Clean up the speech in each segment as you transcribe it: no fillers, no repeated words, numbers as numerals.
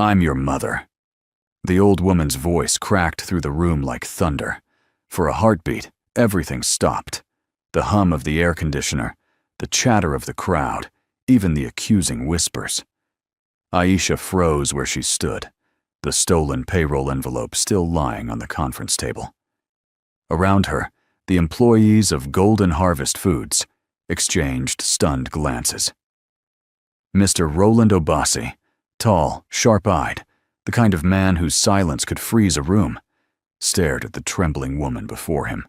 I'm your mother." The old woman's voice cracked through the room like thunder. For a heartbeat, everything stopped. The hum of the air conditioner, the chatter of the crowd, even the accusing whispers. Aisha froze where she stood, the stolen payroll envelope still lying on the conference table. Around her, the employees of Golden Harvest Foods exchanged stunned glances. Mr. Roland Obasi, tall, sharp-eyed, the kind of man whose silence could freeze a room, stared at the trembling woman before him.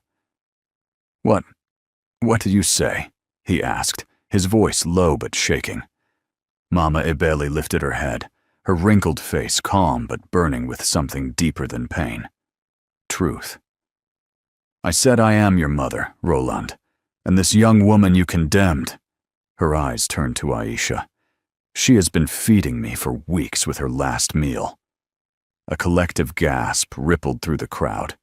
What did you say?" he asked, his voice low but shaking. Mama Ebeli lifted her head, her wrinkled face calm but burning with something deeper than pain. Truth. "I said I am your mother, Roland, and this young woman you condemned." Her eyes turned to Aisha. "She has been feeding me for weeks with her last meal." A collective gasp rippled through the crowd.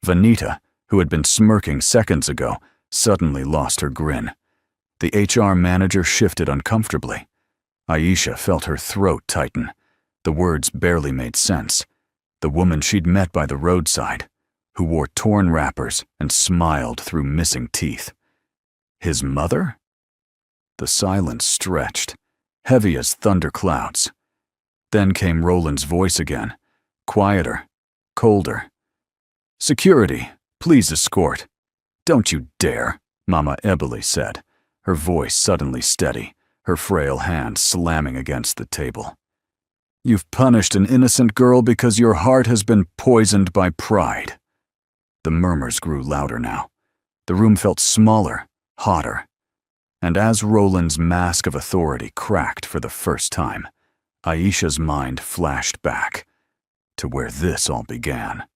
Vanita, who had been smirking seconds ago, suddenly lost her grin. The HR manager shifted uncomfortably. Aisha felt her throat tighten. The words barely made sense. The woman she'd met by the roadside, who wore torn wrappers and smiled through missing teeth. His mother? The silence stretched, heavy as thunderclouds. Then came Roland's voice again, quieter, colder. "Security, please escort." "Don't you dare," Mama Ebeli said, her voice suddenly steady, her frail hand slamming against the table. "You've punished an innocent girl because your heart has been poisoned by pride." The murmurs grew louder now. The room felt smaller, hotter. And as Roland's mask of authority cracked for the first time, Aisha's mind flashed back to where this all began.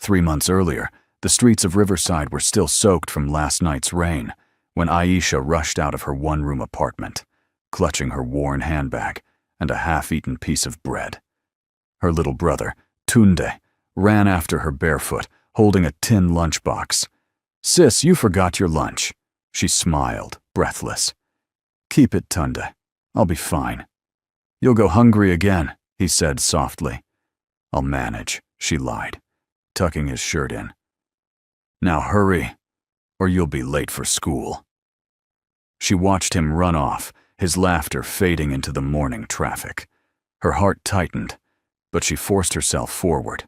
3 months earlier, the streets of Riverside were still soaked from last night's rain when Aisha rushed out of her one-room apartment, clutching her worn handbag and a half-eaten piece of bread. Her little brother, Tunde, ran after her barefoot, holding a tin lunchbox. "Sis, you forgot your lunch." She smiled, breathless. "Keep it, Tunde. I'll be fine." "You'll go hungry again," he said softly. "I'll manage," she lied, tucking his shirt in. "Now hurry, or you'll be late for school." She watched him run off, his laughter fading into the morning traffic. Her heart tightened, but she forced herself forward.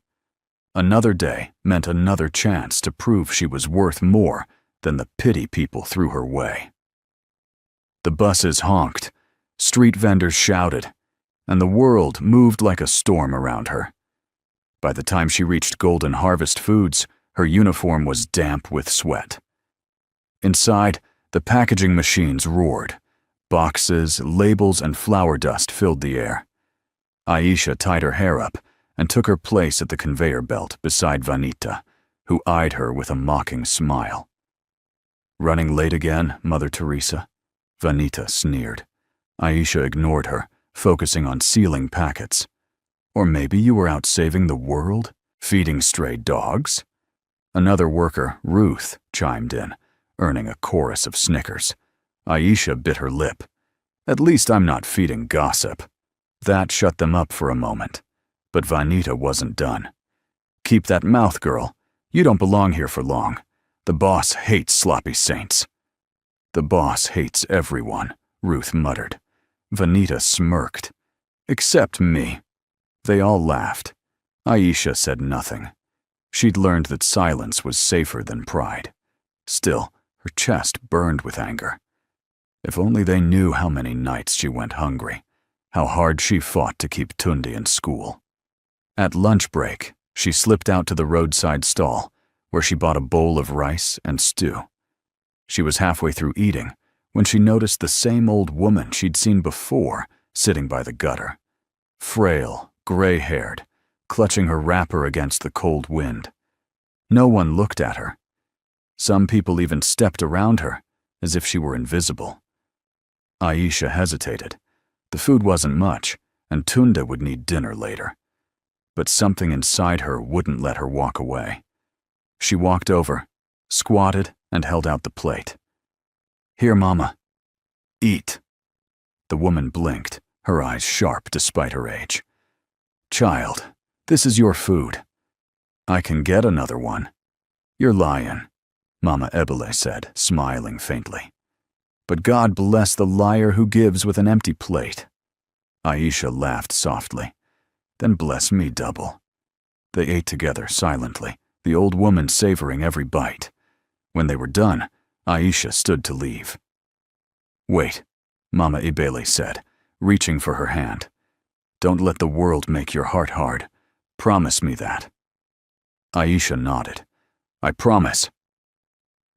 Another day meant another chance to prove she was worth more than the pity people threw her way. The buses honked, street vendors shouted, and the world moved like a storm around her. By the time she reached Golden Harvest Foods, her uniform was damp with sweat. Inside, the packaging machines roared. Boxes, labels, and flour dust filled the air. Aisha tied her hair up and took her place at the conveyor belt beside Vanita, who eyed her with a mocking smile. "Running late again, Mother Teresa?" Vanita sneered. Aisha ignored her, focusing on sealing packets. "Or maybe you were out saving the world, feeding stray dogs?" Another worker, Ruth, chimed in, earning a chorus of snickers. Aisha bit her lip. "At least I'm not feeding gossip." That shut them up for a moment. But Vanita wasn't done. "Keep that mouth, girl. You don't belong here for long. The boss hates sloppy saints." "The boss hates everyone," Ruth muttered. Vanita smirked. "Except me." They all laughed. Aisha said nothing. She'd learned that silence was safer than pride. Still, her chest burned with anger. If only they knew how many nights she went hungry, how hard she fought to keep Tunde in school. At lunch break, she slipped out to the roadside stall, where she bought a bowl of rice and stew. She was halfway through eating when she noticed the same old woman she'd seen before sitting by the gutter. Frail, gray-haired, clutching her wrapper against the cold wind. No one looked at her. Some people even stepped around her, as if she were invisible. Aisha hesitated. The food wasn't much, and Tunde would need dinner later. But something inside her wouldn't let her walk away. She walked over, squatted, and held out the plate. "Here, Mama. Eat." The woman blinked, her eyes sharp despite her age. Child, this is your food. I can get another one. You're lying, Mama Ebele said, smiling faintly. But God bless the liar who gives with an empty plate. Aisha laughed softly. Then bless me double. They ate together silently, the old woman savoring every bite. When they were done, Aisha stood to leave. Wait, Mama Ebele said, reaching for her hand. Don't let the world make your heart hard. Promise me that. Aisha nodded. I promise.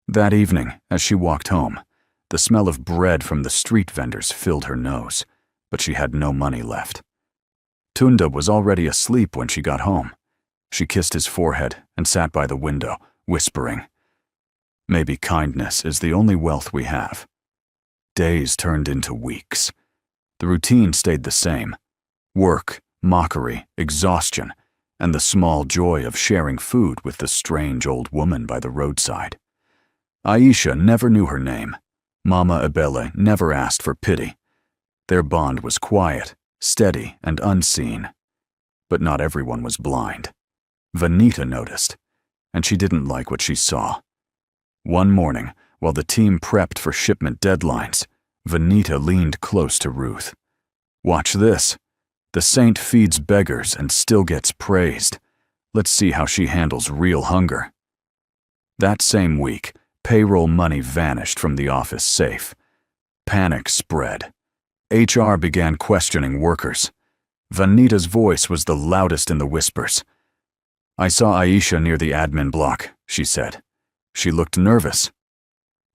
That evening, as she walked home, the smell of bread from the street vendors filled her nose, but she had no money left. Tunda was already asleep when she got home. She kissed his forehead and sat by the window, whispering, Maybe kindness is the only wealth we have. Days turned into weeks. The routine stayed the same. Work, mockery, exhaustion, and the small joy of sharing food with the strange old woman by the roadside. Aisha never knew her name. Mama Ebele never asked for pity. Their bond was quiet, steady, and unseen. But not everyone was blind. Vanita noticed, and she didn't like what she saw. One morning, while the team prepped for shipment deadlines, Vanita leaned close to Ruth. Watch this. The saint feeds beggars and still gets praised. Let's see how she handles real hunger. That same week, payroll money vanished from the office safe. Panic spread. HR began questioning workers. Vanita's voice was the loudest in the whispers. I saw Aisha near the admin block, she said. She looked nervous.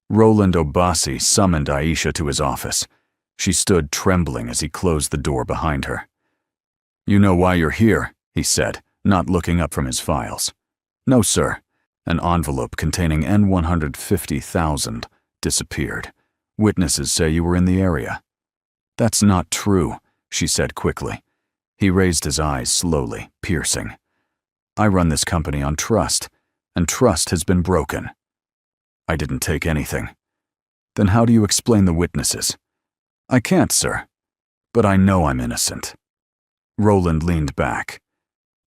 Roland Obasi summoned Aisha to his office. She stood trembling as he closed the door behind her. You know why you're here, he said, not looking up from his files. No, sir. An envelope containing N150,000 disappeared. Witnesses say you were in the area. That's not true, she said quickly. He raised his eyes slowly, piercing. I run this company on trust, and trust has been broken. I didn't take anything. Then how do you explain the witnesses? I can't, sir. But I know I'm innocent. Roland leaned back.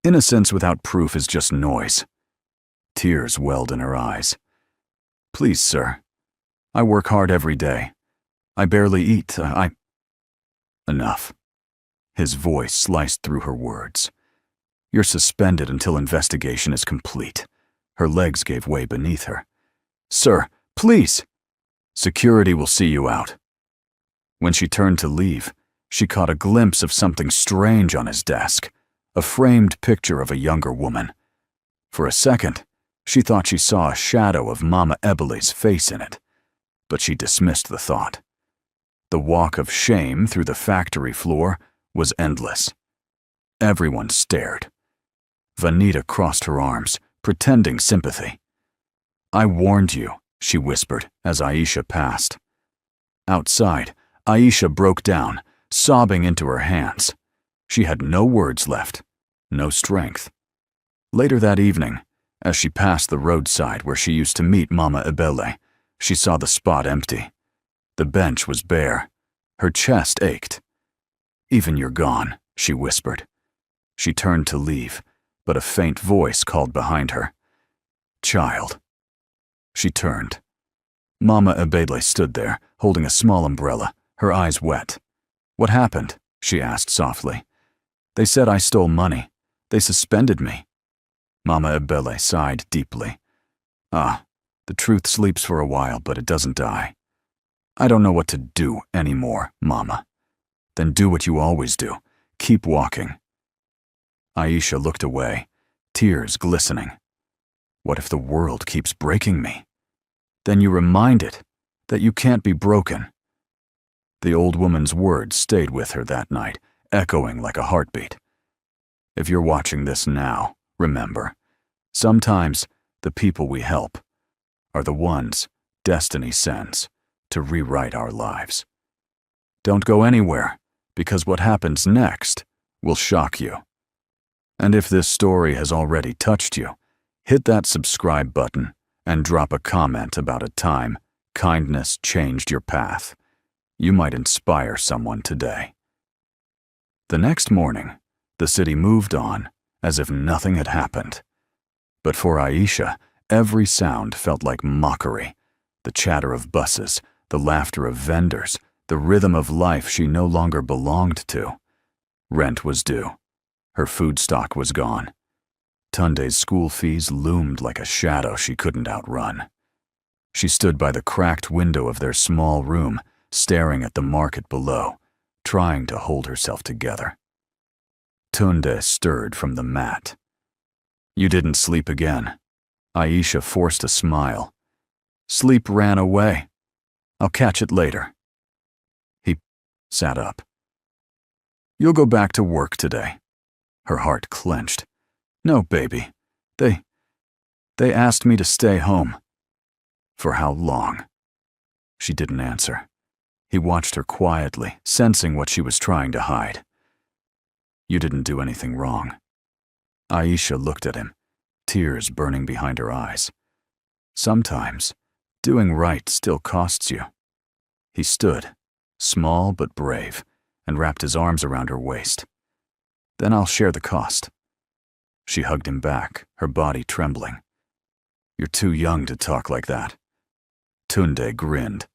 Innocence without proof is just noise. Tears welled in her eyes. Please, sir. I work hard every day. I barely eat. Enough. His voice sliced through her words. You're suspended until investigation is complete. Her legs gave way beneath her. Sir, please! Security will see you out. When she turned to leave, she caught a glimpse of something strange on his desk, a framed picture of a younger woman. For a second, she thought she saw a shadow of Mama Ebele's face in it, but she dismissed the thought. The walk of shame through the factory floor was endless. Everyone stared. Vanita crossed her arms, pretending sympathy. I warned you, she whispered as Aisha passed. Outside, Aisha broke down, sobbing into her hands. She had no words left, no strength. Later that evening, as she passed the roadside where she used to meet Mama Ebele, she saw the spot empty. The bench was bare. Her chest ached. Even you're gone, she whispered. She turned to leave, but a faint voice called behind her. Child. She turned. Mama Ebele stood there, holding a small umbrella, her eyes wet. What happened? She asked softly. They said I stole money. They suspended me. Mama Ebele sighed deeply. The truth sleeps for a while, but it doesn't die. I don't know what to do anymore, Mama. Then do what you always do. Keep walking. Aisha looked away, tears glistening. What if the world keeps breaking me? Then you remind it that you can't be broken. The old woman's words stayed with her that night, echoing like a heartbeat. If you're watching this now, remember, sometimes the people we help are the ones destiny sends to rewrite our lives. Don't go anywhere, because what happens next will shock you. And if this story has already touched you, hit that subscribe button and drop a comment about a time kindness changed your path. You might inspire someone today. The next morning, The city moved on, as if nothing had happened. But for Aisha, every sound felt like mockery. The chatter of buses, the laughter of vendors, the rhythm of life she no longer belonged to. Rent was due. Her food stock was gone. Tunde's school fees loomed like a shadow she couldn't outrun. She stood by the cracked window of their small room, staring at the market below, trying to hold herself together. Tunde stirred from the mat. "You didn't sleep again." Aisha forced a smile. "Sleep ran away. I'll catch it later." He sat up. "You'll go back to work today." Her heart clenched. "No, baby. They asked me to stay home." "For how long?" She didn't answer. He watched her quietly, sensing what she was trying to hide. "You didn't do anything wrong." Aisha looked at him, tears burning behind her eyes. "Sometimes, doing right still costs you." He stood, small but brave, and wrapped his arms around her waist. "Then I'll share the cost." She hugged him back, her body trembling. "You're too young to talk like that." Tunde grinned.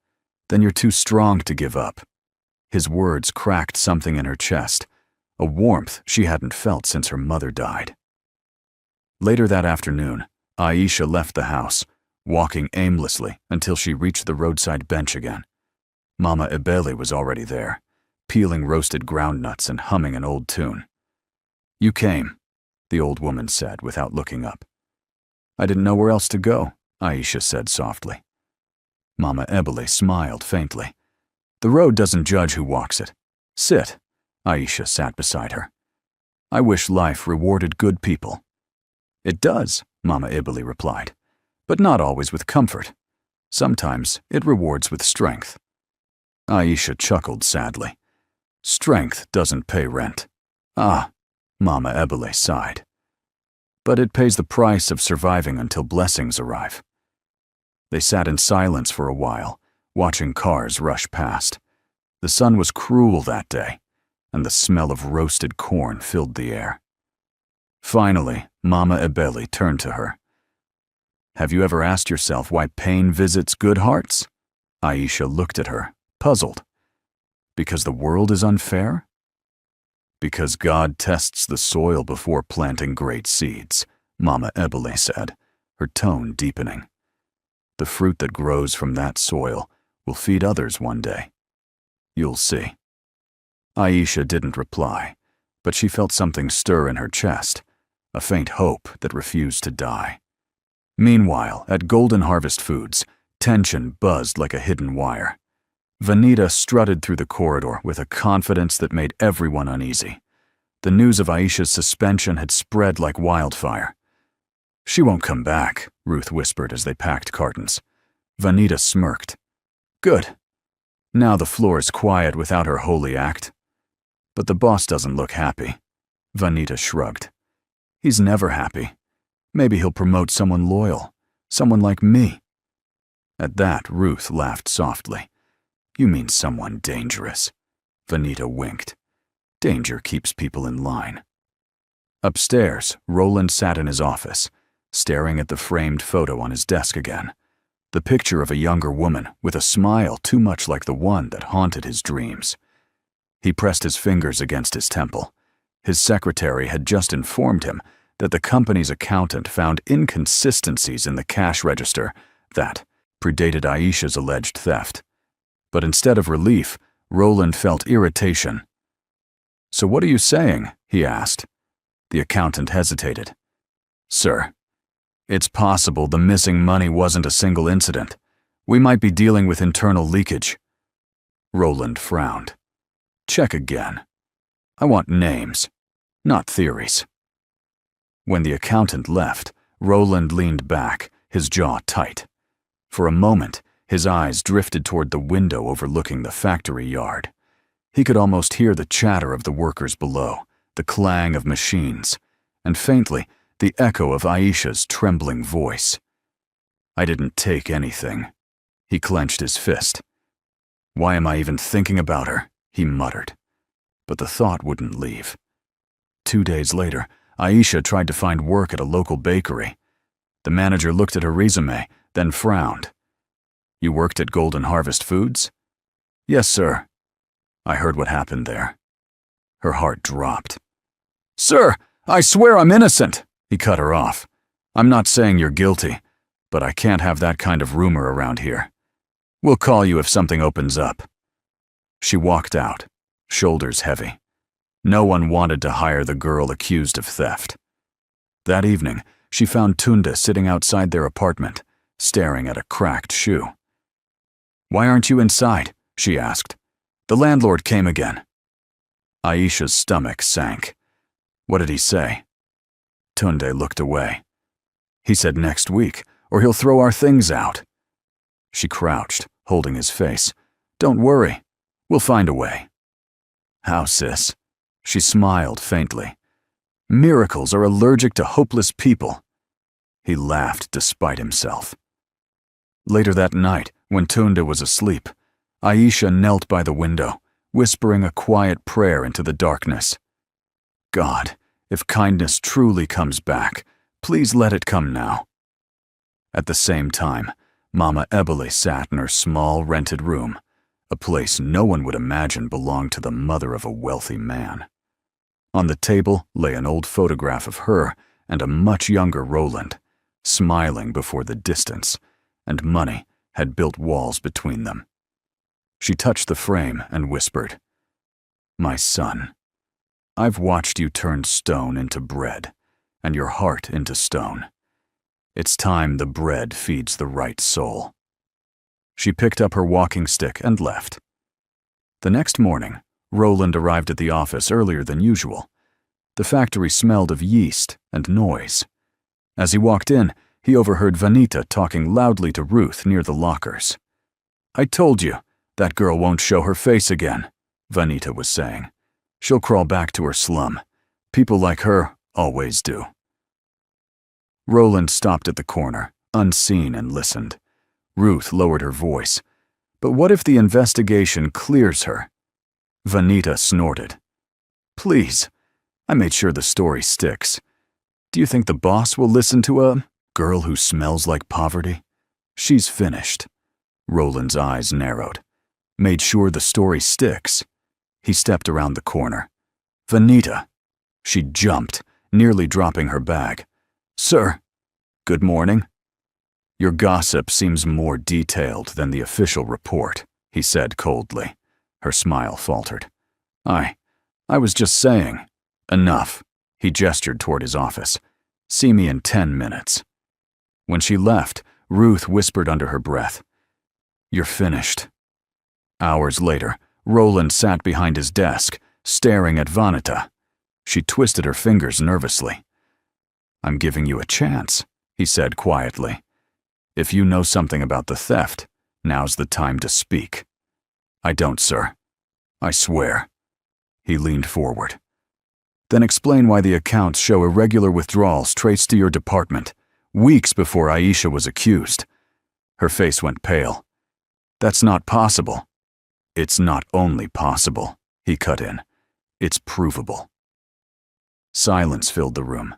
"Then you're too strong to give up." His words cracked something in her chest, a warmth she hadn't felt since her mother died. Later that afternoon, Aisha left the house, walking aimlessly until she reached the roadside bench again. Mama Ebele was already there, peeling roasted groundnuts and humming an old tune. "You came," the old woman said without looking up. "I didn't know where else to go," Aisha said softly. Mama Ebele smiled faintly. "The road doesn't judge who walks it. Sit." Aisha sat beside her. "I wish life rewarded good people." "It does," Mama Ebele replied, "but not always with comfort. Sometimes it rewards with strength." Aisha chuckled sadly. "Strength doesn't pay rent." "Ah," Mama Ebele sighed. "But it pays the price of surviving until blessings arrive." They sat in silence for a while, watching cars rush past. The sun was cruel that day, and the smell of roasted corn filled the air. Finally, Mama Ebele turned to her. "Have you ever asked yourself why pain visits good hearts?" Aisha looked at her, puzzled. "Because the world is unfair?" "Because God tests the soil before planting great seeds," Mama Ebele said, her tone deepening. "The fruit that grows from that soil will feed others one day. You'll see." Aisha didn't reply, but she felt something stir in her chest, a faint hope that refused to die. Meanwhile, at Golden Harvest Foods, tension buzzed like a hidden wire. Vanita strutted through the corridor with a confidence that made everyone uneasy. The news of Aisha's suspension had spread like wildfire. "She won't come back," Ruth whispered as they packed cartons. Vanita smirked. "Good. Now the floor is quiet without her holy act." "But the boss doesn't look happy." Vanita shrugged. "He's never happy. Maybe he'll promote someone loyal, someone like me." At that, Ruth laughed softly. "You mean someone dangerous." Vanita winked. "Danger keeps people in line." Upstairs, Roland sat in his office, staring at the framed photo on his desk again. The picture of a younger woman with a smile too much like the one that haunted his dreams. He pressed his fingers against his temple. His secretary had just informed him that the company's accountant found inconsistencies in the cash register that predated Aisha's alleged theft. But instead of relief, Roland felt irritation. "So what are you saying?" he asked. The accountant hesitated. "Sir, it's possible the missing money wasn't a single incident. We might be dealing with internal leakage." Roland frowned. "Check again. I want names, not theories." When the accountant left, Roland leaned back, his jaw tight. For a moment, his eyes drifted toward the window overlooking the factory yard. He could almost hear the chatter of the workers below, the clang of machines, and faintly, the echo of Aisha's trembling voice. "I didn't take anything." He clenched his fist. "Why am I even thinking about her?" he muttered. But the thought wouldn't leave. 2 days later, Aisha tried to find work at a local bakery. The manager looked at her resume, then frowned. "You worked at Golden Harvest Foods?" "Yes, sir." "I heard what happened there." Her heart dropped. "Sir, I swear I'm innocent," he cut her off. "I'm not saying you're guilty, but I can't have that kind of rumor around here. We'll call you if something opens up." She walked out, shoulders heavy. No one wanted to hire the girl accused of theft. That evening, she found Tunda sitting outside their apartment, staring at a cracked shoe. "Why aren't you inside?" she asked. "The landlord came again." Aisha's stomach sank. "What did he say?" Tunde looked away. "He said next week, or he'll throw our things out." She crouched, holding his face. "Don't worry. We'll find a way." "How, sis?" She smiled faintly. "Miracles are allergic to hopeless people." He laughed despite himself. Later that night, when Tunda was asleep, Aisha knelt by the window, whispering a quiet prayer into the darkness. "God, if kindness truly comes back, please let it come now." At the same time, Mama Ebele sat in her small rented room, a place no one would imagine belonged to the mother of a wealthy man. On the table lay an old photograph of her and a much younger Roland, smiling before the distance, and money had built walls between them. She touched the frame and whispered, "My son, I've watched you turn stone into bread, and your heart into stone. It's time the bread feeds the right soul." She picked up her walking stick and left. The next morning, Roland arrived at the office earlier than usual. The factory smelled of yeast and noise. As he walked in, he overheard Vanita talking loudly to Ruth near the lockers. "I told you, that girl won't show her face again," Vanita was saying. "She'll crawl back to her slum. People like her always do." Roland stopped at the corner, unseen, and listened. Ruth lowered her voice. "But what if the investigation clears her?" Vanita snorted. "Please, I made sure the story sticks. Do you think the boss will listen to a girl who smells like poverty? She's finished." Roland's eyes narrowed. "Made sure the story sticks." He stepped around the corner. "Vanita." She jumped, nearly dropping her bag. "Sir, good morning." "Your gossip seems more detailed than the official report," he said coldly. Her smile faltered. I was just saying." "Enough." He gestured toward his office. "See me in 10 minutes." When she left, Ruth whispered under her breath, "You're finished." Hours later, Roland sat behind his desk, staring at Vanita. She twisted her fingers nervously. "I'm giving you a chance," he said quietly. "If you know something about the theft, now's the time to speak." "I don't, sir. I swear." He leaned forward. "Then explain why the accounts show irregular withdrawals traced to your department, weeks before Aisha was accused." Her face went pale. "That's not possible." "It's not only possible," he cut in. "It's provable." Silence filled the room.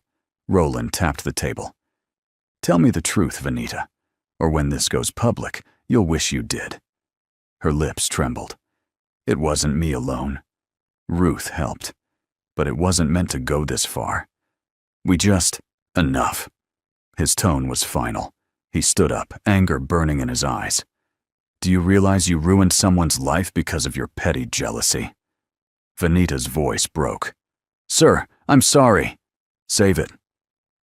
Roland tapped the table. "Tell me the truth, Vanita, or when this goes public, you'll wish you did." Her lips trembled. "It wasn't me alone. Ruth helped, but it wasn't meant to go this far. We just... Enough." His tone was final. He stood up, anger burning in his eyes. "Do you realize you ruined someone's life because of your petty jealousy?" Vanita's voice broke. "Sir, I'm sorry." "Save it.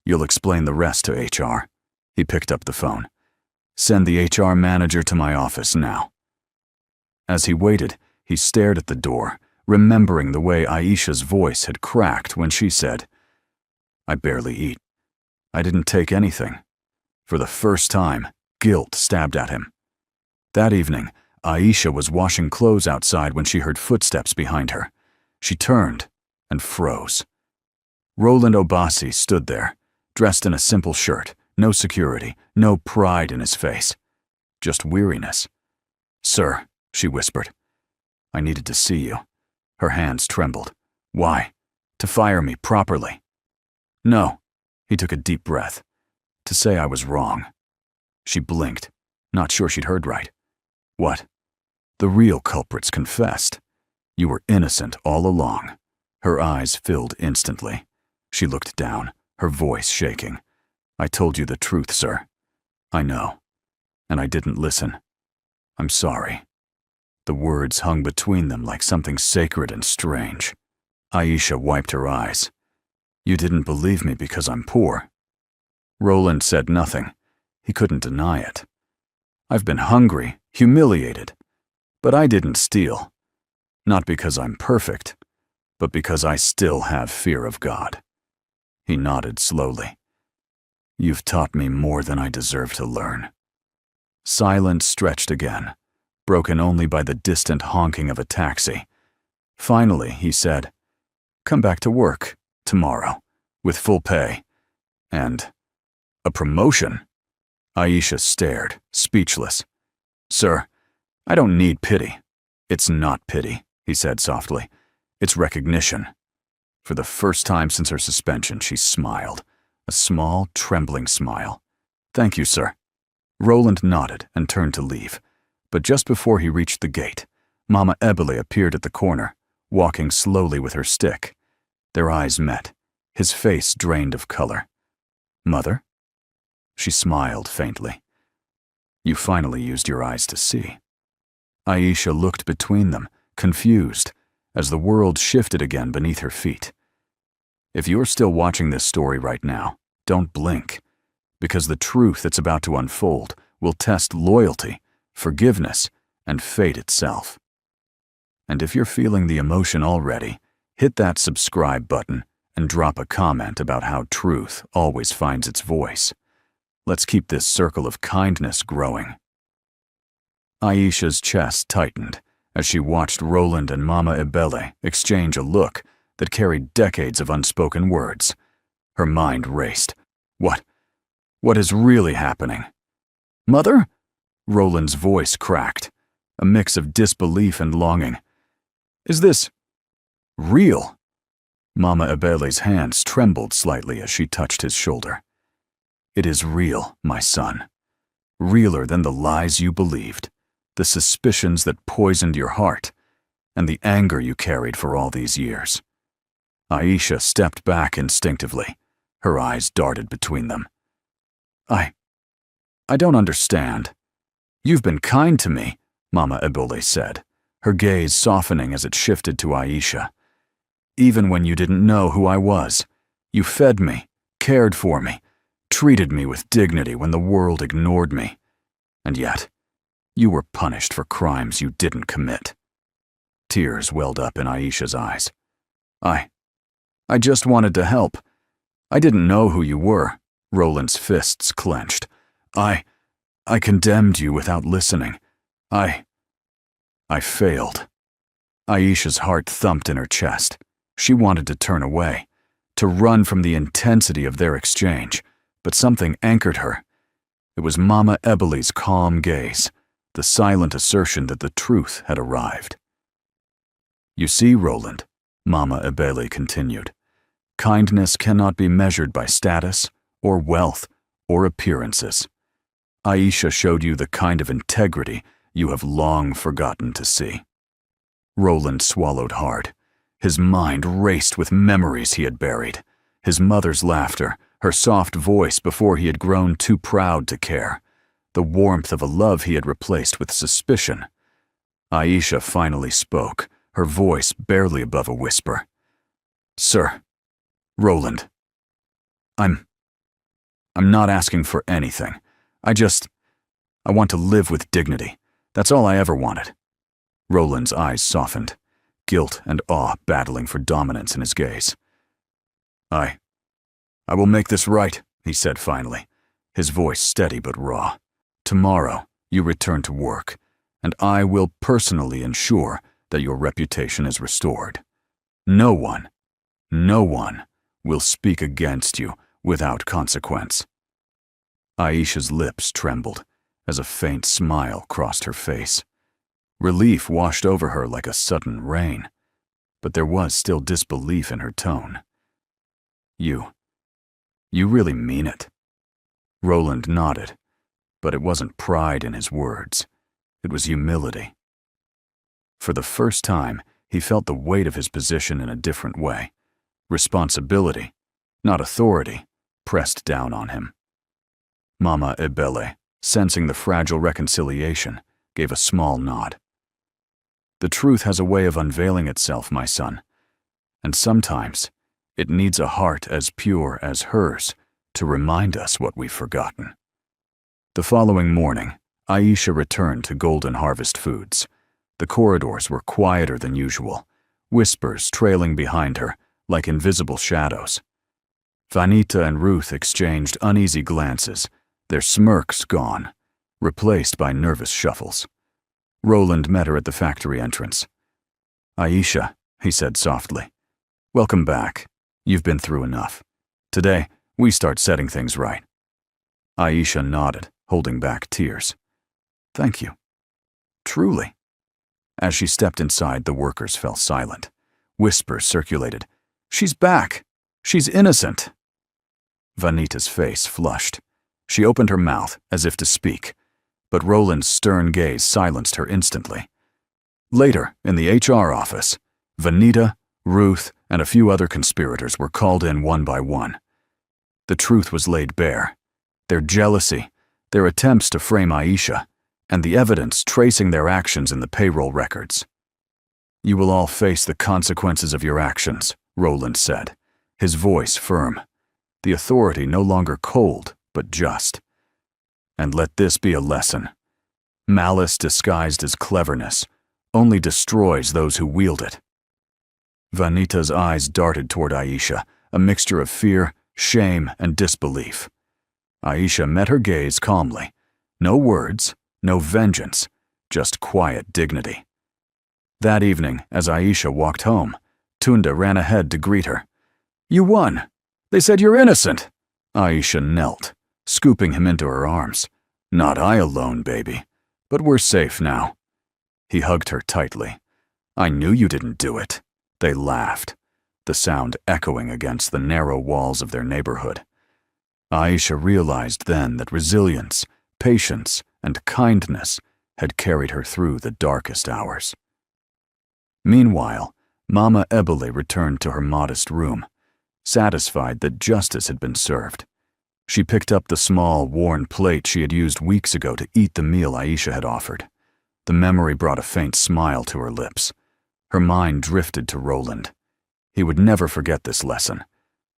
You'll explain the rest to HR." He picked up the phone. "Send the HR manager to my office now." As he waited, he stared at the door, remembering the way Aisha's voice had cracked when she said, "I barely eat. I didn't take anything." For the first time, guilt stabbed at him. That evening, Aisha was washing clothes outside when she heard footsteps behind her. She turned and froze. Roland Obasi stood there, dressed in a simple shirt, no security, no pride in his face, just weariness. "Sir," she whispered. "I needed to see you." Her hands trembled. "Why?" To fire me properly. No, he took a deep breath. To say I was wrong. She blinked, not sure she'd heard right. What? The real culprits confessed. You were innocent all along. Her eyes filled instantly. She looked down, her voice shaking. I told you the truth, sir. I know. And I didn't listen. I'm sorry. The words hung between them like something sacred and strange. Aisha wiped her eyes. You didn't believe me because I'm poor. Roland said nothing. He couldn't deny it. I've been hungry, humiliated. But I didn't steal. Not because I'm perfect, but because I still have fear of God. He nodded slowly. You've taught me more than I deserve to learn. Silence stretched again, broken only by the distant honking of a taxi. Finally, he said, Come back to work, tomorrow, with full pay. And a promotion? Aisha stared, speechless. Sir, I don't need pity. It's not pity, he said softly. It's recognition. For the first time since her suspension, she smiled, a small, trembling smile. Thank you, sir. Roland nodded and turned to leave. But just before he reached the gate, Mama Ebele appeared at the corner, walking slowly with her stick. Their eyes met, his face drained of color. Mother? She smiled faintly. You finally used your eyes to see. Aisha looked between them, confused, as the world shifted again beneath her feet. If you're still watching this story right now, don't blink, because the truth that's about to unfold will test loyalty, forgiveness, and fate itself. And if you're feeling the emotion already, hit that subscribe button and drop a comment about how truth always finds its voice. Let's keep this circle of kindness growing. Aisha's chest tightened as she watched Roland and Mama Ebele exchange a look that carried decades of unspoken words. Her mind raced. What is really happening? Mother? Roland's voice cracked, a mix of disbelief and longing. Is this real? Mama Ebele's hands trembled slightly as she touched his shoulder. It is real, my son. Realer than the lies you believed, the suspicions that poisoned your heart, and the anger you carried for all these years. Aisha stepped back instinctively. Her eyes darted between them. I don't understand. You've been kind to me, Mama Ebele said, her gaze softening as it shifted to Aisha. Even when you didn't know who I was, you fed me, cared for me, treated me with dignity when the world ignored me. And yet, you were punished for crimes you didn't commit. Tears welled up in Aisha's eyes. I just wanted to help. I didn't know who you were. Roland's fists clenched. I condemned you without listening. I failed. Aisha's heart thumped in her chest. She wanted to turn away, to run from the intensity of their exchange, but something anchored her. It was Mama Ebele's calm gaze, the silent assertion that the truth had arrived. You see, Roland, Mama Ebele continued, kindness cannot be measured by status, or wealth, or appearances. Aisha showed you the kind of integrity you have long forgotten to see. Roland swallowed hard. His mind raced with memories he had buried. His mother's laughter, her soft voice before he had grown too proud to care. The warmth of a love he had replaced with suspicion. Aisha finally spoke, her voice barely above a whisper. Sir, Roland, I'm not asking for anything. I want to live with dignity. That's all I ever wanted. Roland's eyes softened, guilt and awe battling for dominance in his gaze. I will make this right, he said finally, his voice steady but raw. Tomorrow, you return to work, and I will personally ensure that your reputation is restored. No one will speak against you without consequence. Aisha's lips trembled as a faint smile crossed her face. Relief washed over her like a sudden rain. but there was still disbelief in her tone. You really mean it?" Roland nodded, but it wasn't pride in his words. It was humility. For the first time, he felt the weight of his position in a different way. Responsibility, not authority, pressed down on him. Mama Ebele, sensing the fragile reconciliation, gave a small nod. "The truth has a way of unveiling itself, my son, and sometimes it needs a heart as pure as hers to remind us what we've forgotten." The following morning, Aisha returned to Golden Harvest Foods. The corridors were quieter than usual, whispers trailing behind her like invisible shadows. Vanita and Ruth exchanged uneasy glances, their smirks gone, replaced by nervous shuffles. Roland met her at the factory entrance. "Aisha," he said softly, "welcome back. You've been through enough. Today, we start setting things right." Aisha nodded, holding back tears. "Thank you. Truly." As she stepped inside, the workers fell silent. Whispers circulated. "She's back. She's innocent." Vanita's face flushed. She opened her mouth as if to speak, but Roland's stern gaze silenced her instantly. Later, in the HR office, Vanita, Ruth, and a few other conspirators were called in one by one. The truth was laid bare. Their jealousy, their attempts to frame Aisha, and the evidence tracing their actions in the payroll records. "You will all face the consequences of your actions," Roland said, his voice firm, the authority no longer cold but just. "And let this be a lesson. Malice disguised as cleverness only destroys those who wield it." Vanita's eyes darted toward Aisha, a mixture of fear, shame, and disbelief. Aisha met her gaze calmly. No words, no vengeance, just quiet dignity. That evening, as Aisha walked home, Tunda ran ahead to greet her. "You won! They said you're innocent!" Aisha knelt, scooping him into her arms. "Not I alone, baby, but we're safe now." He hugged her tightly. "I knew you didn't do it." They laughed, the sound echoing against the narrow walls of their neighborhood. Aisha realized then that resilience, patience, and kindness had carried her through the darkest hours. Meanwhile, Mama Ebele returned to her modest room, satisfied that justice had been served. She picked up the small, worn plate she had used weeks ago to eat the meal Aisha had offered. The memory brought a faint smile to her lips. Her mind drifted to Roland. He would never forget this lesson.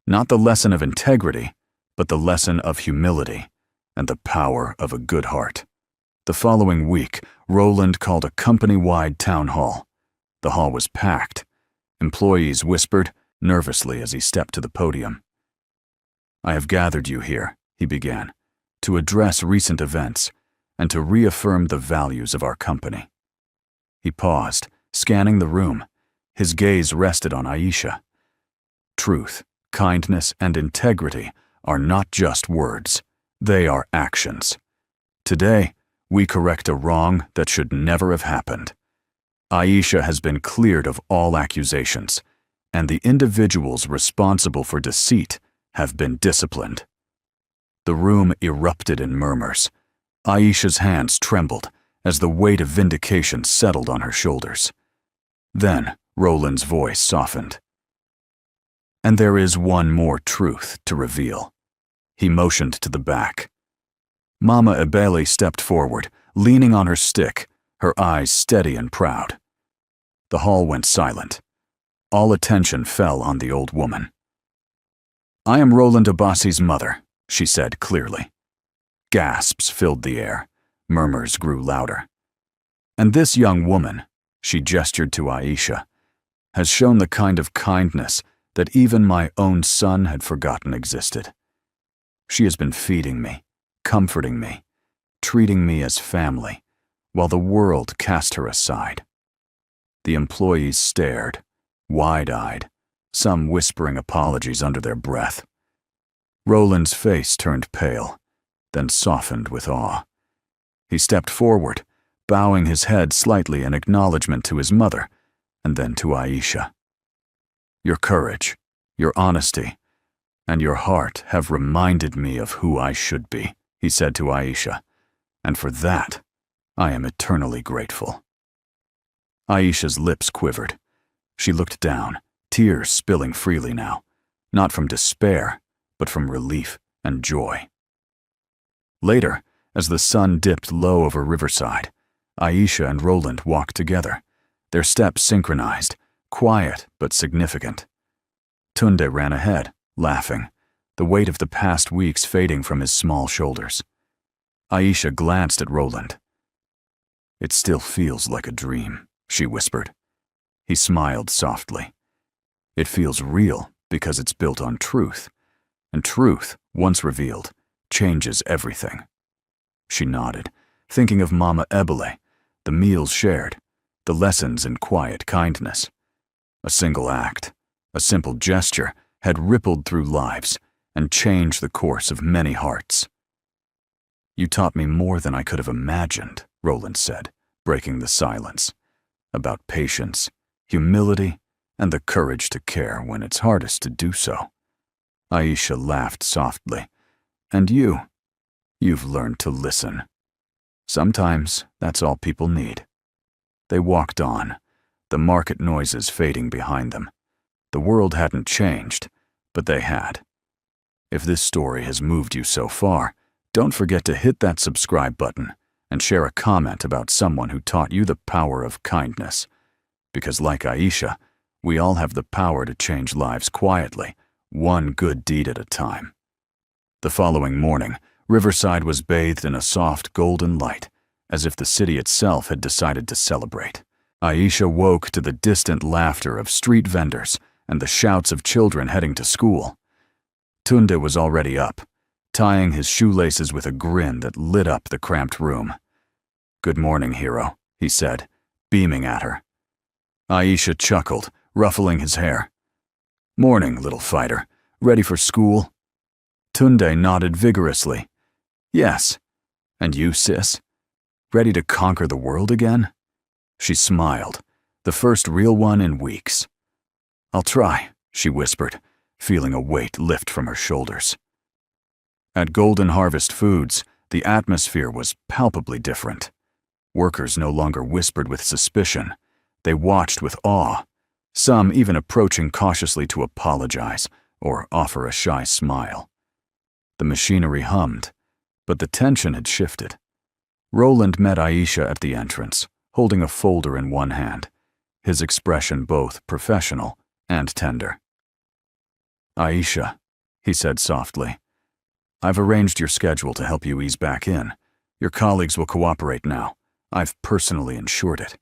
Not the lesson of integrity, but the lesson of humility and the power of a good heart. The following week, Roland called a company-wide town hall. The hall was packed. Employees whispered nervously as he stepped to the podium. "I have gathered you here," he began, "to address recent events and to reaffirm the values of our company." He paused, scanning the room. His gaze rested on Aisha. Truth, kindness, and integrity are not just words. They are actions. Today, we correct a wrong that should never have happened. Aisha has been cleared of all accusations, and the individuals responsible for deceit have been disciplined. The room erupted in murmurs. Aisha's hands trembled as the weight of vindication settled on her shoulders. Then Roland's voice softened. "And there is one more truth to reveal." He motioned to the back. Mama Ebele stepped forward, leaning on her stick, her eyes steady and proud. The hall went silent. All attention fell on the old woman. "I am Roland Abasi's mother," she said clearly. Gasps filled the air. Murmurs grew louder. "And this young woman," she gestured to Aisha, "has shown the kind of kindness that even my own son had forgotten existed. She has been feeding me, comforting me, treating me as family, while the world cast her aside." The employees stared, wide-eyed, some whispering apologies under their breath. Roland's face turned pale, then softened with awe. He stepped forward, bowing his head slightly in acknowledgement to his mother, and then to Aisha. Your courage, your honesty, and your heart have reminded me of who I should be," he said to Aisha, "and for that, I am eternally grateful." Aisha's lips quivered. She looked down, tears spilling freely now, not from despair, but from relief and joy. Later, as the sun dipped low over Riverside, Aisha and Roland walked together, their steps synchronized, quiet but significant. Tunde ran ahead, laughing, the weight of the past weeks fading from his small shoulders. Aisha glanced at Roland. "It still feels like a dream," she whispered. He smiled softly. "It feels real because it's built on truth, and truth, once revealed, changes everything." She nodded, thinking of Mama Ebele, the meals shared, the lessons in quiet kindness. A single act, a simple gesture, had rippled through lives and changed the course of many hearts. "You taught me more than I could have imagined," Roland said, breaking the silence, "about patience, humility, and the courage to care when it's hardest to do so." Aisha laughed softly. "And you've learned to listen. Sometimes that's all people need." They walked on, the market noises fading behind them. The world hadn't changed, but they had. If this story has moved you so far, don't forget to hit that subscribe button and share a comment about someone who taught you the power of kindness. Because like Aisha, we all have the power to change lives quietly, one good deed at a time. The following morning, Riverside was bathed in a soft golden light, as if the city itself had decided to celebrate. Aisha woke to the distant laughter of street vendors and the shouts of children heading to school. Tunde was already up, tying his shoelaces with a grin that lit up the cramped room. "Good morning, hero," he said, beaming at her. Aisha chuckled, ruffling his hair. "Morning, little fighter. Ready for school?" Tunde nodded vigorously. "Yes. And you, sis? Ready to conquer the world again?" She smiled, the first real one in weeks. "I'll try," she whispered, feeling a weight lift from her shoulders. At Golden Harvest Foods, the atmosphere was palpably different. Workers no longer whispered with suspicion. They watched with awe, some even approaching cautiously to apologize or offer a shy smile. The machinery hummed, but the tension had shifted. Roland met Aisha at the entrance, holding a folder in one hand, his expression both professional and tender. "Aisha," he said softly, "I've arranged your schedule to help you ease back in. Your colleagues will cooperate now. I've personally ensured it."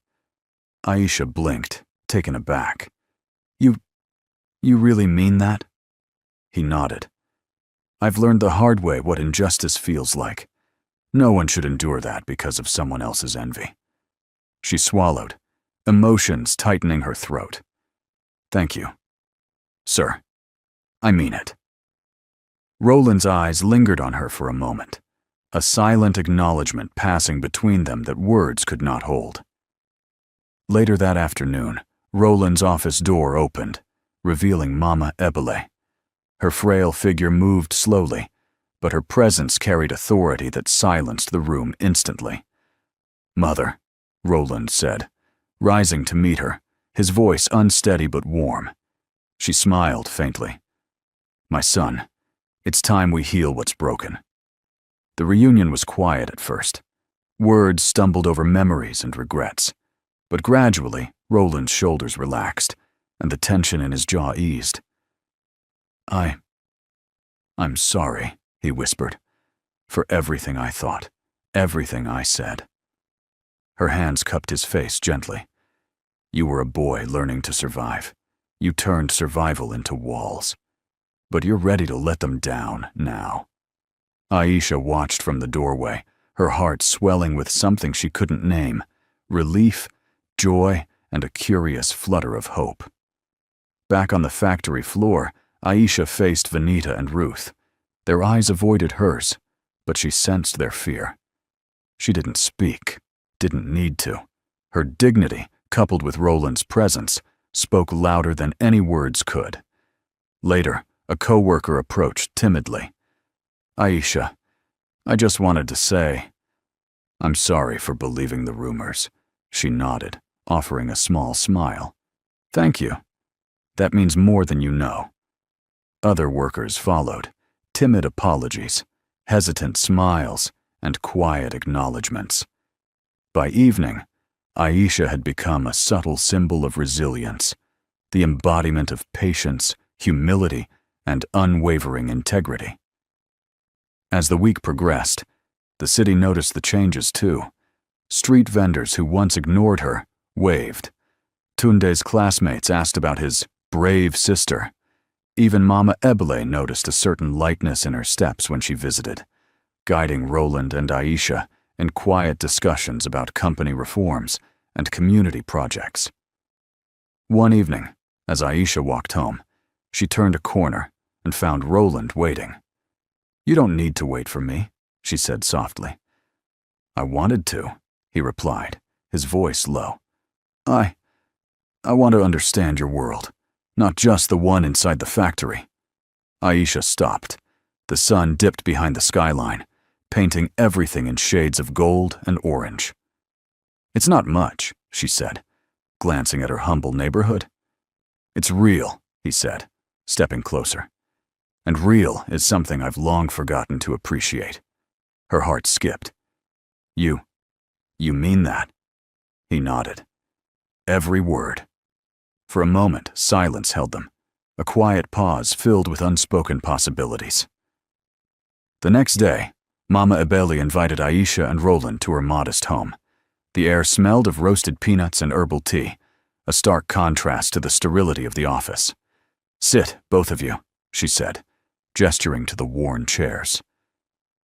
Aisha blinked, taken aback. You really mean that?" He nodded. "I've learned the hard way what injustice feels like. No one should endure that because of someone else's envy." She swallowed, emotions tightening her throat. "Thank you, sir. I mean it." Roland's eyes lingered on her for a moment, a silent acknowledgement passing between them that words could not hold. Later that afternoon, Roland's office door opened, revealing Mama Ebele. Her frail figure moved slowly, but her presence carried authority that silenced the room instantly. "Mother," Roland said, rising to meet her, his voice unsteady but warm. She smiled faintly. "My son, it's time we heal what's broken." The reunion was quiet at first. Words stumbled over memories and regrets. But gradually, Roland's shoulders relaxed, and the tension in his jaw eased. I'm sorry," he whispered, "for everything I thought, everything I said." Her hands cupped his face gently. "You were a boy learning to survive. You turned survival into walls. But you're ready to let them down now." Aisha watched from the doorway, her heart swelling with something she couldn't name, relief, joy, and a curious flutter of hope. Back on the factory floor, Aisha faced Vanita and Ruth. Their eyes avoided hers, but she sensed their fear. She didn't speak, didn't need to. Her dignity, coupled with Roland's presence, spoke louder than any words could. Later, a co-worker approached timidly. "Aisha, I just wanted to say, I'm sorry for believing the rumors." She nodded, offering a small smile. "Thank you. That means more than you know." Other workers followed, timid apologies, hesitant smiles, and quiet acknowledgments. By evening, Aisha had become a subtle symbol of resilience, the embodiment of patience, humility, and unwavering integrity. As the week progressed, the city noticed the changes too. Street vendors who once ignored her waved. Tunde's classmates asked about his brave sister. Even Mama Ebele noticed a certain lightness in her steps when she visited, guiding Roland and Aisha in quiet discussions about company reforms and community projects. One evening, as Aisha walked home, she turned a corner and found Roland waiting. "You don't need to wait for me," she said softly. "I wanted to," he replied, his voice low. I want to understand your world, not just the one inside the factory." Aisha stopped. The sun dipped behind the skyline, painting everything in shades of gold and orange. "It's not much," she said, glancing at her humble neighborhood. "It's real," he said, stepping closer. "And real is something I've long forgotten to appreciate." Her heart skipped. You mean that?" He nodded. Every word. For a moment, silence held them, a quiet pause filled with unspoken possibilities. The next day, Mama Ebele invited Aisha and Roland to her modest home. The air smelled of roasted peanuts and herbal tea, a stark contrast to the sterility of the office. "Sit, both of you," she said, gesturing to the worn chairs.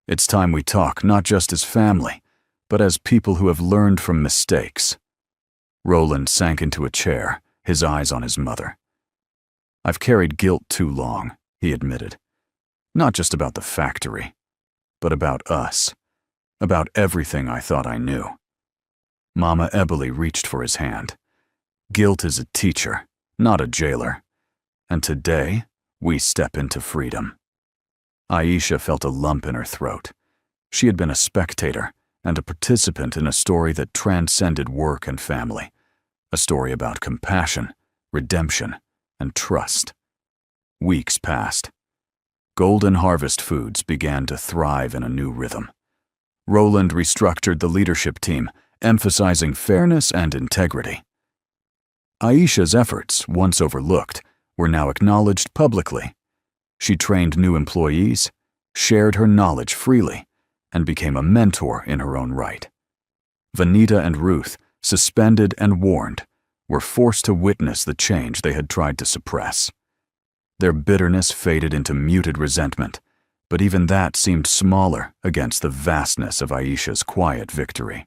"It's time we talk not just as family, but as people who have learned from mistakes." Roland sank into a chair, his eyes on his mother. "I've carried guilt too long," he admitted. "Not just about the factory, but about us, about everything I thought I knew." Mama Ebele reached for his hand. "Guilt is a teacher, not a jailer. And today, we step into freedom." Aisha felt a lump in her throat. She had been a spectator and a participant in a story that transcended work and family, a story about compassion, redemption, and trust. Weeks passed. Golden Harvest Foods began to thrive in a new rhythm. Roland restructured the leadership team, emphasizing fairness and integrity. Aisha's efforts, once overlooked, were now acknowledged publicly. She trained new employees, shared her knowledge freely, and became a mentor in her own right. Vanita and Ruth, suspended and warned, were forced to witness the change they had tried to suppress. Their bitterness faded into muted resentment, but even that seemed smaller against the vastness of Aisha's quiet victory.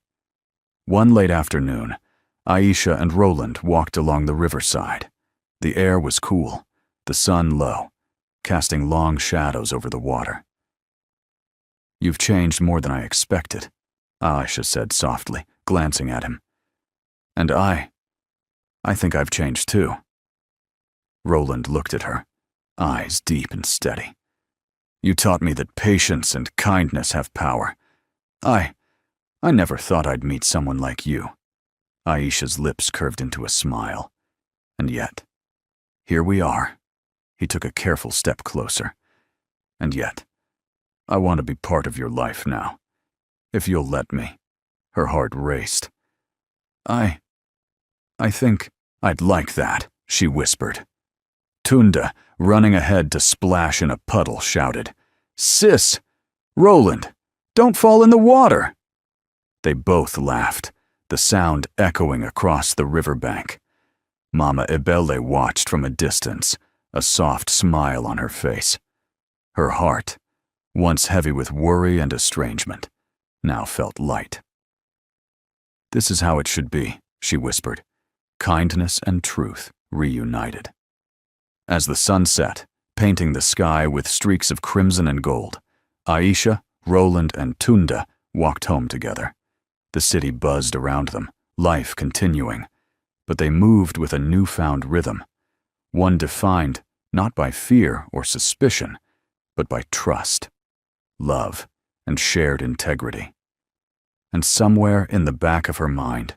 One late afternoon, Aisha and Roland walked along the riverside. The air was cool, the sun low, casting long shadows over the water. "You've changed more than I expected," Aisha said softly, glancing at him. "And I think I've changed too." Roland looked at her, eyes deep and steady. "You taught me that patience and kindness have power. I never thought I'd meet someone like you." Aisha's lips curved into a smile. "And yet, here we are." He took a careful step closer. "And yet, I want to be part of your life now, if you'll let me." Her heart raced. I think I'd like that," she whispered. Tunda, running ahead to splash in a puddle, shouted, "Sis! Roland! Don't fall in the water!" They both laughed, the sound echoing across the riverbank. Mama Ebele watched from a distance, a soft smile on her face. Her heart, once heavy with worry and estrangement, now felt light. "This is how it should be," she whispered, kindness and truth reunited. As the sun set, painting the sky with streaks of crimson and gold, Aisha, Roland, and Tunda walked home together. The city buzzed around them, life continuing. but they moved with a newfound rhythm, one defined not by fear or suspicion, but by trust, love, and shared integrity. And somewhere in the back of her mind,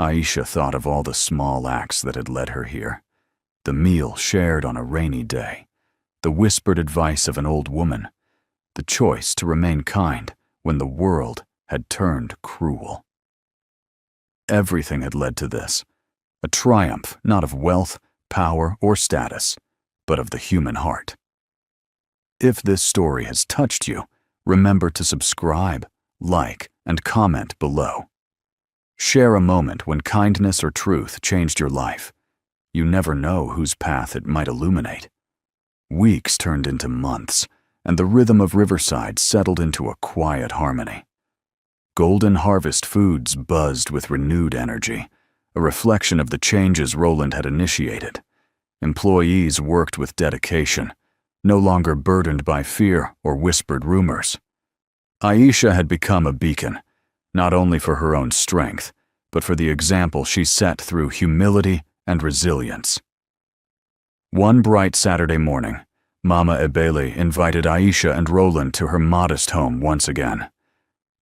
Aisha thought of all the small acts that had led her here. The meal shared on a rainy day, the whispered advice of an old woman, the choice to remain kind when the world had turned cruel. Everything had led to this, a triumph not of wealth, power, or status, but of the human heart. If this story has touched you, remember to subscribe, like, and comment below. Share a moment when kindness or truth changed your life. You never know whose path it might illuminate. Weeks turned into months, and the rhythm of Riverside settled into a quiet harmony. Golden Harvest Foods buzzed with renewed energy, a reflection of the changes Roland had initiated. Employees worked with dedication, no longer burdened by fear or whispered rumors. Aisha had become a beacon, not only for her own strength, but for the example she set through humility and resilience. One bright Saturday morning, Mama Ebele invited Aisha and Roland to her modest home once again.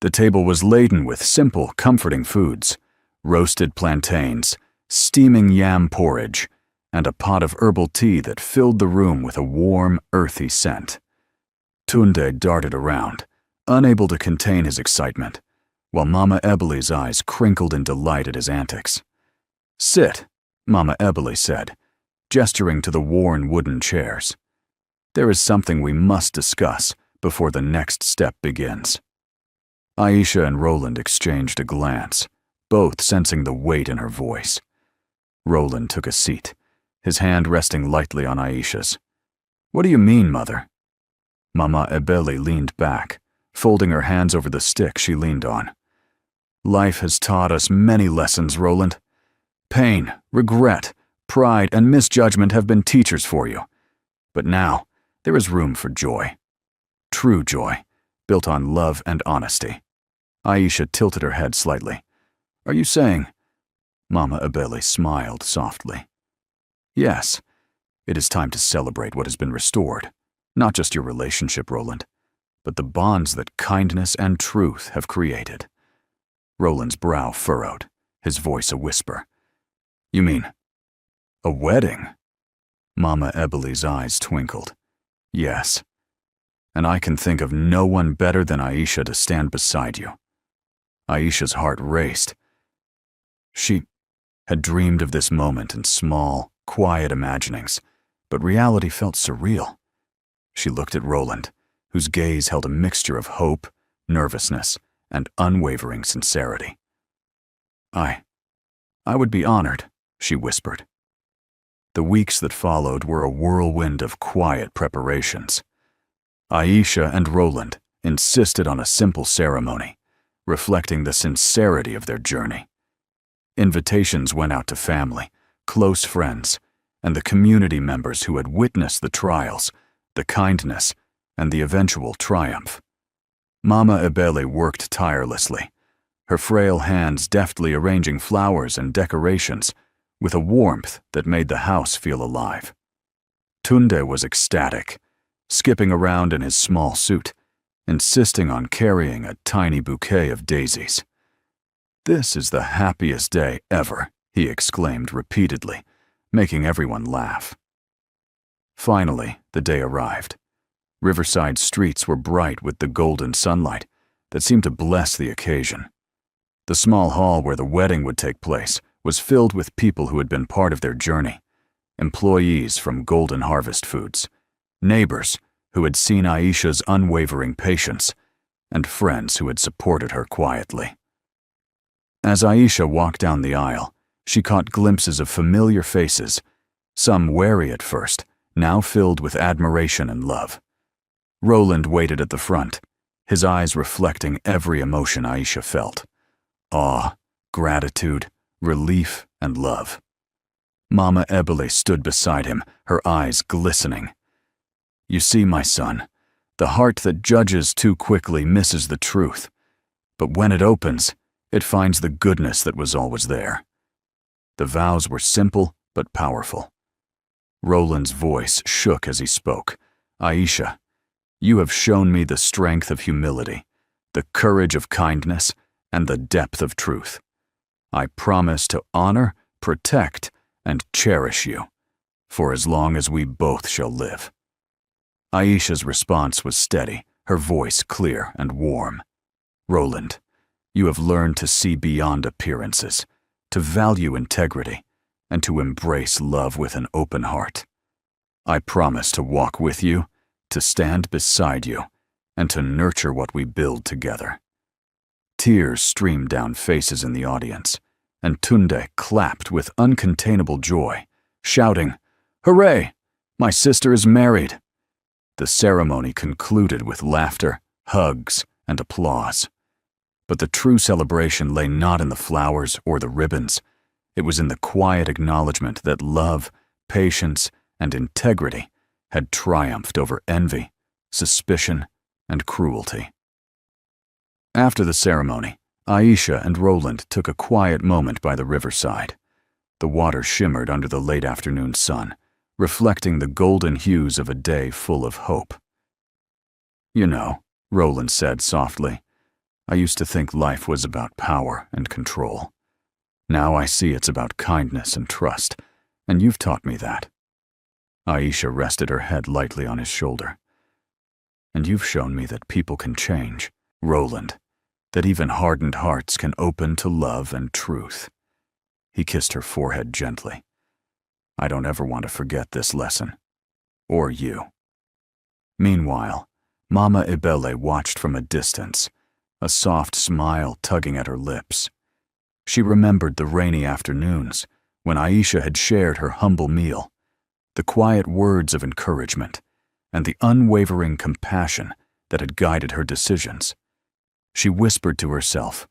The table was laden with simple, comforting foods: roasted plantains, steaming yam porridge, and a pot of herbal tea that filled the room with a warm, earthy scent. Tunde darted around, unable to contain his excitement, while Mama Ebele's eyes crinkled in delight at his antics. "Sit," Mama Ebele said, gesturing to the worn wooden chairs. "There is something we must discuss before the next step begins." Aisha and Roland exchanged a glance, both sensing the weight in her voice. Roland took a seat, his hand resting lightly on Aisha's. "What do you mean, Mother?" Mama Ebele leaned back, folding her hands over the stick she leaned on. "Life has taught us many lessons, Roland. Pain, regret, pride, and misjudgment have been teachers for you. But now, there is room for joy. True joy, built on love and honesty." Aisha tilted her head slightly. "Are you saying—" Mama Ebele smiled softly. "Yes, it is time to celebrate what has been restored. Not just your relationship, Roland, but the bonds that kindness and truth have created." Roland's brow furrowed, his voice a whisper. "You mean a wedding?" Mama Ebele's eyes twinkled. "Yes, and I can think of no one better than Aisha to stand beside you." Aisha's heart raced. She had dreamed of this moment in small, quiet imaginings, but reality felt surreal. She looked at Roland, whose gaze held a mixture of hope, nervousness, and unwavering sincerity. I would be honored," she whispered. The weeks that followed were a whirlwind of quiet preparations. Aisha and Roland insisted on a simple ceremony, reflecting the sincerity of their journey. Invitations went out to family, close friends, and the community members who had witnessed the trials, the kindness, and the eventual triumph. Mama Ebele worked tirelessly, her frail hands deftly arranging flowers and decorations with a warmth that made the house feel alive. Tunde was ecstatic, skipping around in his small suit, insisting on carrying a tiny bouquet of daisies. "This is the happiest day ever," he exclaimed repeatedly, making everyone laugh. Finally, the day arrived. Riverside streets were bright with the golden sunlight that seemed to bless the occasion. The small hall where the wedding would take place was filled with people who had been part of their journey: employees from Golden Harvest Foods, neighbors who had seen Aisha's unwavering patience, and friends who had supported her quietly. As Aisha walked down the aisle, she caught glimpses of familiar faces, some wary at first, now filled with admiration and love. Roland waited at the front, his eyes reflecting every emotion Aisha felt: awe, gratitude, relief, and love. Mama Ebele stood beside him, her eyes glistening. "You see, my son, the heart that judges too quickly misses the truth, but when it opens, it finds the goodness that was always there. The vows were simple but powerful. Roland's voice shook as he spoke. Aisha, you have shown me the strength of humility, the courage of kindness, and the depth of truth. I promise to honor, protect, and cherish you, for as long as we both shall live. Aisha's response was steady, her voice clear and warm. Roland, you have learned to see beyond appearances, to value integrity, and to embrace love with an open heart. I promise to walk with you, to stand beside you, and to nurture what we build together. Tears streamed down faces in the audience, and Tunde clapped with uncontainable joy, shouting, "Hooray! My sister is married!" The ceremony concluded with laughter, hugs, and applause. But the true celebration lay not in the flowers or the ribbons. It was in the quiet acknowledgement that love, patience, and integrity had triumphed over envy, suspicion, and cruelty. After the ceremony, Aisha and Roland took a quiet moment by the riverside. The water shimmered under the late afternoon sun, reflecting the golden hues of a day full of hope. "You know," Roland said softly, "I used to think life was about power and control. Now I see it's about kindness and trust, and you've taught me that." Aisha rested her head lightly on his shoulder. "And you've shown me that people can change, Roland, that even hardened hearts can open to love and truth." He kissed her forehead gently. "I don't ever want to forget this lesson. Or you." Meanwhile, Mama Ibele watched from a distance, a soft smile tugging at her lips. She remembered the rainy afternoons when Aisha had shared her humble meal, the quiet words of encouragement, and the unwavering compassion that had guided her decisions. She whispered to herself,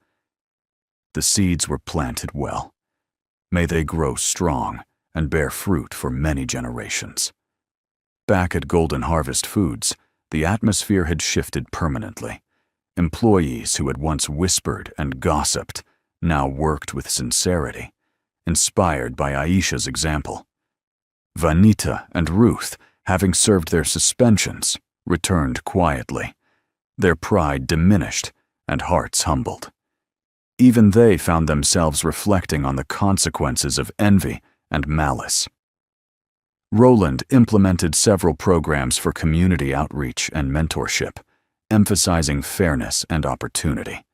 "The seeds were planted well. May they grow strong and bear fruit for many generations." Back at Golden Harvest Foods, the atmosphere had shifted permanently. Employees who had once whispered and gossiped now worked with sincerity, inspired by Aisha's example. Vanita and Ruth, having served their suspensions, returned quietly, their pride diminished and hearts humbled. Even they found themselves reflecting on the consequences of envy and malice. Roland implemented several programs for community outreach and mentorship, emphasizing fairness and opportunity.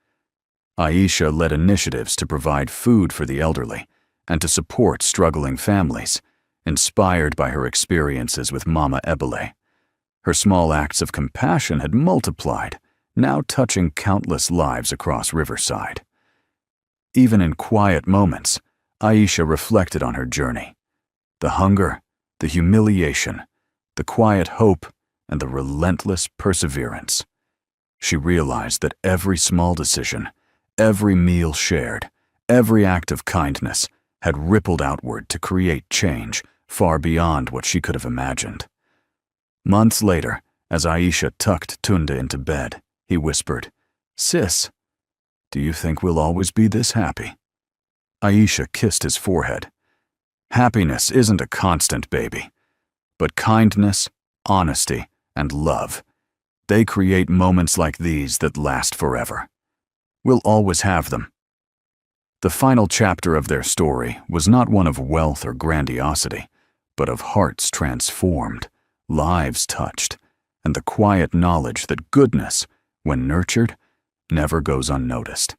Aisha led initiatives to provide food for the elderly and to support struggling families, inspired by her experiences with Mama Ebele. Her small acts of compassion had multiplied, now touching countless lives across Riverside. Even in quiet moments, Aisha reflected on her journey. The hunger, the humiliation, the quiet hope, and the relentless perseverance. She realized that every small decision, every meal shared, every act of kindness had rippled outward to create change far beyond what she could have imagined. Months later, as Aisha tucked Tunde into bed, he whispered, "Sis, do you think we'll always be this happy?" Aisha kissed his forehead. "Happiness isn't a constant, baby, but kindness, honesty, and love, they create moments like these that last forever. We'll always have them." The final chapter of their story was not one of wealth or grandiosity, but of hearts transformed, lives touched, and the quiet knowledge that goodness, when nurtured, never goes unnoticed.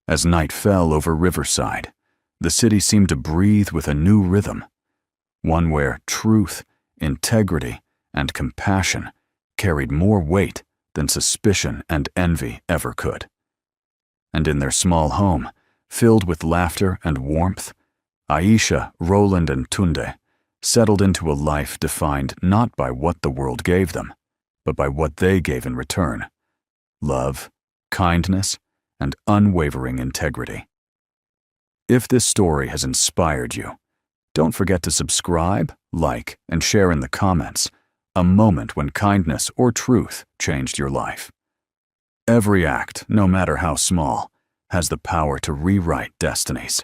As night fell over Riverside, the city seemed to breathe with a new rhythm, one where truth, integrity, and compassion carried more weight than suspicion and envy ever could. And in their small home, filled with laughter and warmth, Aisha, Roland, and Tunde settled into a life defined not by what the world gave them, but by what they gave in return: love, kindness, and unwavering integrity. If this story has inspired you, don't forget to subscribe, like, and share in the comments a moment when kindness or truth changed your life. Every act, no matter how small, has the power to rewrite destinies.